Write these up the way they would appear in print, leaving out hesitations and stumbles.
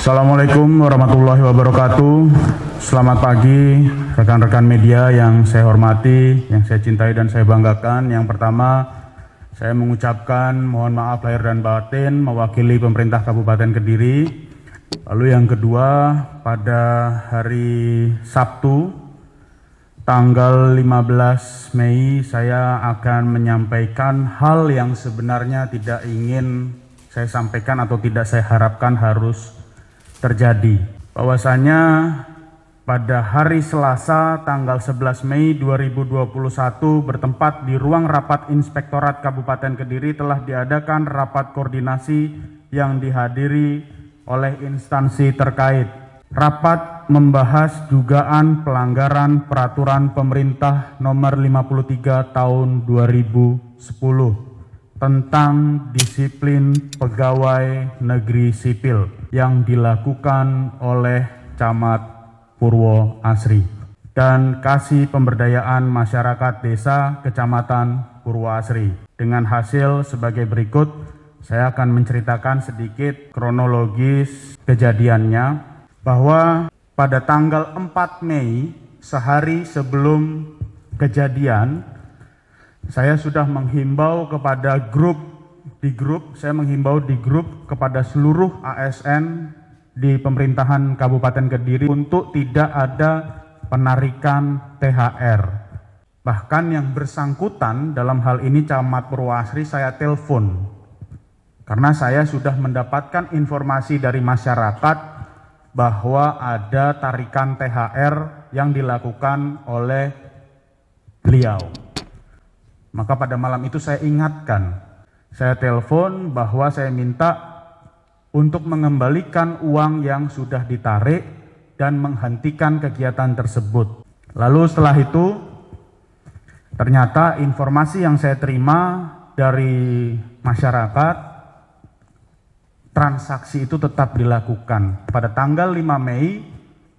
Assalamualaikum warahmatullahi wabarakatuh. Selamat pagi rekan-rekan media yang saya hormati, yang saya cintai dan saya banggakan. Yang pertama, saya mengucapkan mohon maaf lahir dan batin mewakili pemerintah Kabupaten Kediri. Lalu yang kedua, pada hari Sabtu tanggal 15 Mei saya akan menyampaikan hal yang sebenarnya tidak ingin saya sampaikan atau tidak saya harapkan harus terjadi. Bahwasanya pada hari Selasa tanggal 11 Mei 2021 bertempat di ruang rapat Inspektorat Kabupaten Kediri telah diadakan rapat koordinasi yang dihadiri oleh instansi terkait. Rapat membahas dugaan pelanggaran peraturan pemerintah nomor 53 tahun 2010 tentang disiplin pegawai negeri sipil yang dilakukan oleh Camat Purwo Asri dan Kasih Pemberdayaan Masyarakat Desa Kecamatan Purwo Asri. Dengan hasil sebagai berikut, saya akan menceritakan sedikit kronologis kejadiannya, bahwa pada tanggal 4 Mei, sehari sebelum kejadian, saya sudah menghimbau kepada saya menghimbau di grup kepada seluruh ASN di pemerintahan Kabupaten Kediri untuk tidak ada penarikan THR. Bahkan yang bersangkutan dalam hal ini Camat Purwo Asri saya telepon, karena saya sudah mendapatkan informasi dari masyarakat bahwa ada tarikan THR yang dilakukan oleh beliau. Maka pada malam itu saya ingatkan, saya telepon bahwa saya minta untuk mengembalikan uang yang sudah ditarik dan menghentikan kegiatan tersebut. Lalu setelah itu, ternyata informasi yang saya terima dari masyarakat, transaksi itu tetap dilakukan. Pada tanggal 5 Mei,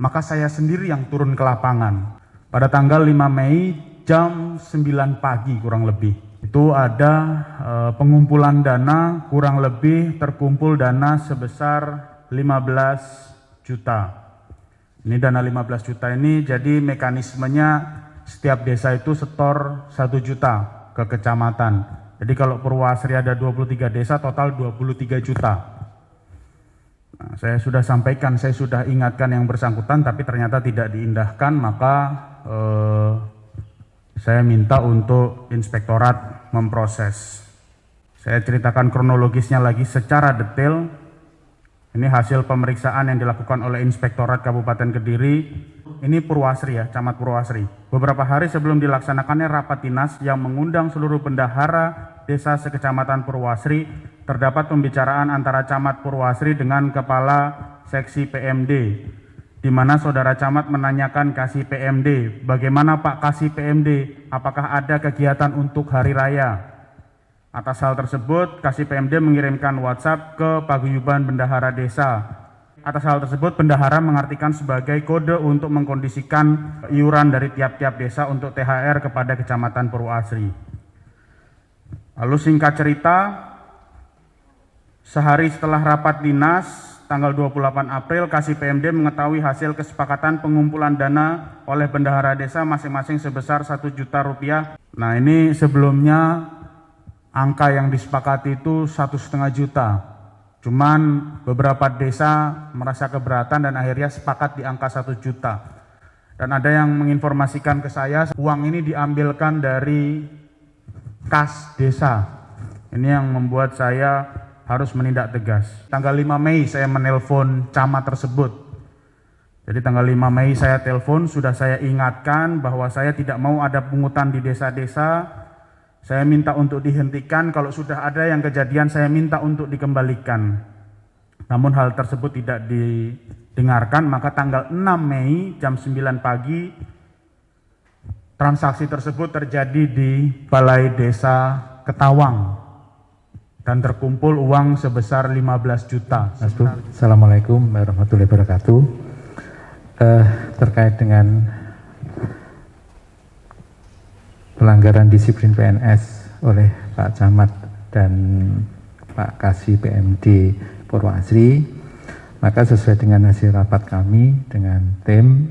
maka saya sendiri yang turun ke lapangan. Pada tanggal 5 Mei, jam 9 pagi kurang lebih, itu ada pengumpulan dana, kurang lebih terkumpul dana sebesar 15 juta. Ini dana 15 juta ini jadi mekanismenya setiap desa itu setor 1 juta ke kecamatan. Jadi kalau Purwo Asri ada 23 desa, total 23 juta. Nah, saya sudah sampaikan, saya sudah ingatkan yang bersangkutan, tapi ternyata tidak diindahkan, maka saya minta untuk inspektorat memproses. Saya ceritakan kronologisnya lagi secara detail. Ini hasil pemeriksaan yang dilakukan oleh Inspektorat Kabupaten Kediri. Ini Purwo Asri ya, Camat Purwo Asri. Beberapa hari sebelum dilaksanakannya rapat dinas yang mengundang seluruh bendahara desa sekecamatan Purwo Asri, terdapat pembicaraan antara Camat Purwo Asri dengan Kepala Seksi PMD, di mana saudara camat menanyakan Kasih PMD, bagaimana Pak Kasih PMD, apakah ada kegiatan untuk hari raya? Atas hal tersebut, Kasih PMD mengirimkan WhatsApp ke Paguyuban Bendahara Desa. Atas hal tersebut, bendahara mengartikan sebagai kode untuk mengkondisikan iuran dari tiap-tiap desa untuk THR kepada Kecamatan Purwo Asri. Lalu singkat cerita, sehari setelah rapat dinas, tanggal 28 April, Kasih PMD mengetahui hasil kesepakatan pengumpulan dana oleh bendahara desa masing-masing sebesar 1 juta rupiah. Nah, ini sebelumnya angka yang disepakati itu 1,5 juta. Cuman beberapa desa merasa keberatan dan akhirnya sepakat di angka 1 juta. Dan ada yang menginformasikan ke saya, uang ini diambilkan dari kas desa. Ini yang membuat saya harus menindak tegas. Tanggal 5 Mei saya menelpon camat tersebut. Jadi tanggal 5 Mei saya telepon, sudah saya ingatkan bahwa saya tidak mau ada pungutan di desa-desa. Saya minta untuk dihentikan, kalau sudah ada yang kejadian saya minta untuk dikembalikan. Namun hal tersebut tidak didengarkan, maka tanggal 6 Mei jam 9 pagi transaksi tersebut terjadi di Balai Desa Ketawang dan terkumpul uang sebesar 15 juta. Assalamualaikum warahmatullahi wabarakatuh. Terkait dengan pelanggaran disiplin PNS oleh Pak Camat dan Pak Kasih PMD Purwo Asri, Maka sesuai dengan hasil rapat kami dengan tim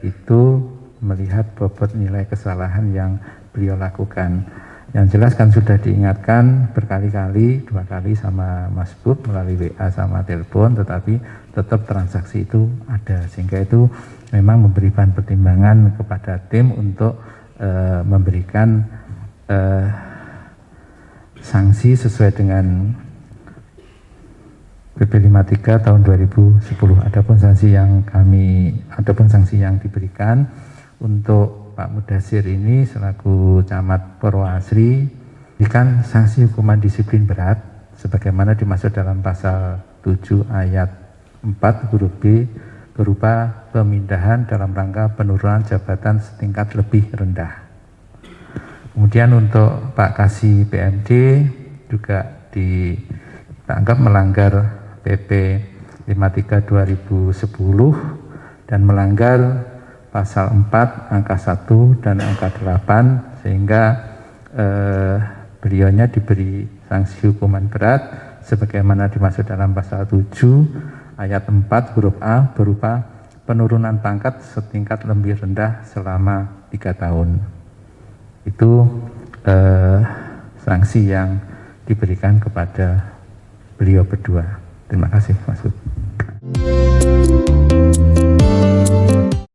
itu melihat bobot nilai kesalahan yang beliau lakukan. Yang jelas kan sudah diingatkan berkali-kali, 2 kali sama Mas Bub melalui WA sama telepon, tetapi tetap transaksi itu ada, sehingga itu memang memberi bahan pertimbangan kepada tim untuk memberikan sanksi sesuai dengan PP 53 tahun 2010. Adapun sanksi yang diberikan untuk Pak Mudasir ini selaku Camat Purwoasri diberikan sanksi hukuman disiplin berat sebagaimana dimaksud dalam pasal 7 ayat 4 huruf B berupa pemindahan dalam rangka penurunan jabatan setingkat lebih rendah. Kemudian untuk Pak Kasih PMD juga dianggap melanggar PP 53 2010 dan melanggar pasal 4 angka 1 dan angka 8 sehingga beliaunya diberi sanksi hukuman berat sebagaimana dimaksud dalam pasal 7 ayat 4 huruf A berupa penurunan pangkat setingkat lebih rendah selama 3 tahun. Itu sanksi yang diberikan kepada beliau berdua. Terima kasih, Mas Bub.